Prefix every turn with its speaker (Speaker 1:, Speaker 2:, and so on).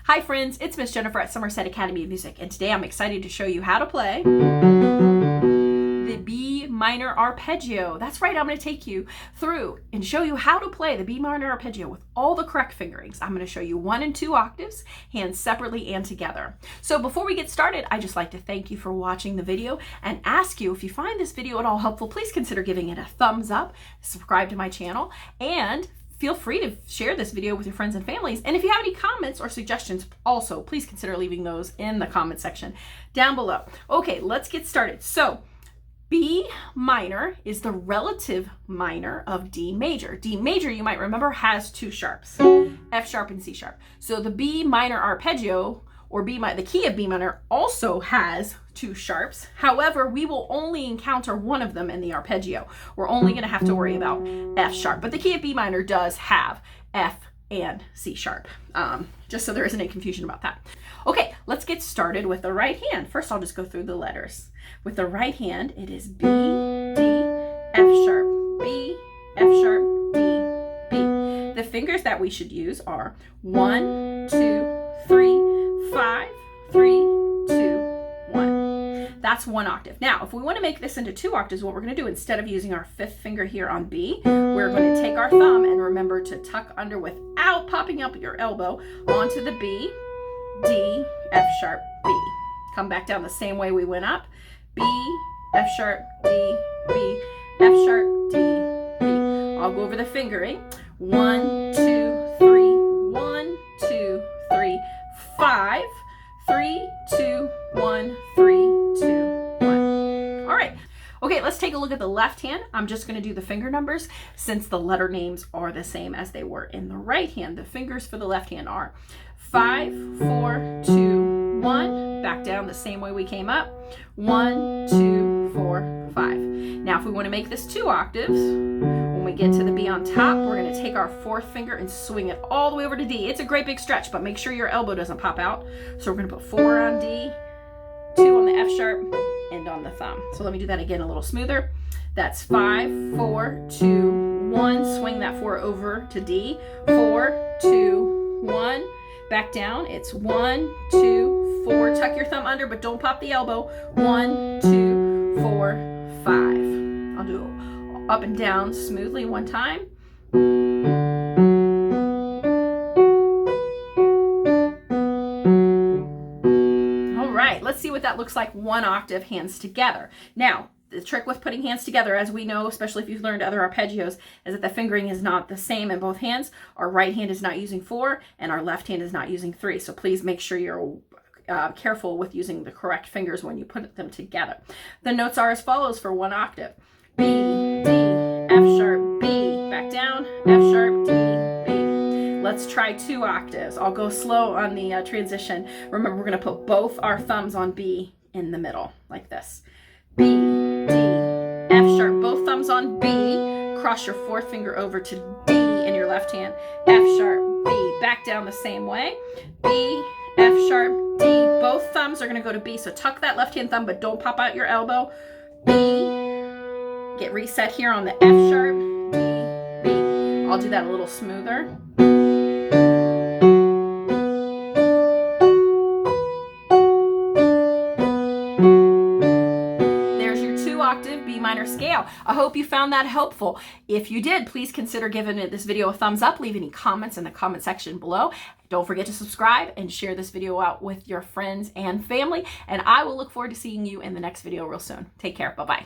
Speaker 1: Hi friends, it's Miss Jenifer at Somerset Academy of Music, and today I'm excited to show you how to play the B Minor Arpeggio. That's right, I'm going to take you through and show you how to play the B Minor Arpeggio with all the correct fingerings. I'm going to show you 1 and 2 octaves, hands separately and together. So before we get started, I'd just like to thank you for watching the video and ask you, if you find this video at all helpful, please consider giving it a thumbs up, subscribe to my channel, and feel free to share this video with your friends and families. And if you have any comments or suggestions, also, please consider leaving those in the comment section down below. Okay, let's get started. So, B minor is the relative minor of D major. D major, you might remember, has 2 sharps, F sharp and C sharp. So the B minor arpeggio, or the key of B minor, also has 2 sharps. However, we will only encounter one of them in the arpeggio. We're only going to have to worry about F sharp. But the key of B minor does have F and C sharp, just so there isn't any confusion about that. Okay, let's get started with the right hand. First, I'll just go through the letters. With the right hand, it is B, D, F sharp, B, F sharp, D, B. The fingers that we should use are 1, 2, 3, 5, 3, 2, 1. That's 1 octave. Now, if we want to make this into 2 octaves, what we're going to do, instead of using our 5th finger here on B, we're going to take our thumb and remember to tuck under without popping up your elbow onto the B, D, F sharp, B. Come back down the same way we went up. B, F sharp, D, B, F sharp, D, B. I'll go over the fingering. 1, 2, 3, 1, 2, 3, 5, 3, 2, 1, 3, 2, 1. All right. Okay, let's take a look at the left hand. I'm just going to do the finger numbers since the letter names are the same as they were in the right hand. The fingers for the left hand are 5, 4, 2, 1. Back down the same way we came up. 1, 2, 4, 5. Now, if we want to make this 2 octaves, when we get to the B on top, we're going to take our 4th finger and swing it all the way over to D. It's a great big stretch, but make sure your elbow doesn't pop out. So we're going to put 4 on D, 2 on the F sharp, and on the thumb. So let me do that again a little smoother. That's 5, 4, 2, 1. Swing that 4 over to D. 4, 2, 1. Back down. It's 1, 2, 4. Tuck your thumb under, but don't pop the elbow. 1, 2, 4, 5. I'll do up and down smoothly one time. All right, let's see what that looks like 1 octave, hands together. Now, the trick with putting hands together, as we know, especially if you've learned other arpeggios, is that the fingering is not the same in both hands. Our right hand is not using 4, and our left hand is not using 3. So please make sure you're careful with using the correct fingers when you put them together. The notes are as follows for 1 octave. B, D, F sharp, B. Back down, F sharp, D, B. Let's try 2 octaves. I'll go slow on the transition. Remember, we're going to put both our thumbs on B in the middle, like this. B, D, F sharp, both thumbs on B. Cross your 4th finger over to D in your left hand. F sharp, B. Back down the same way. B, F sharp, D. Both thumbs are going to go to B, so tuck that left hand thumb, but don't pop out your elbow. B. Get reset here on the F sharp, D, B. I'll do that a little smoother. Octave B minor scale. I hope you found that helpful. If you did, please consider giving this video a thumbs up. Leave any comments in the comment section below. Don't forget to subscribe and share this video out with your friends and family. And I will look forward to seeing you in the next video real soon. Take care. Bye-bye.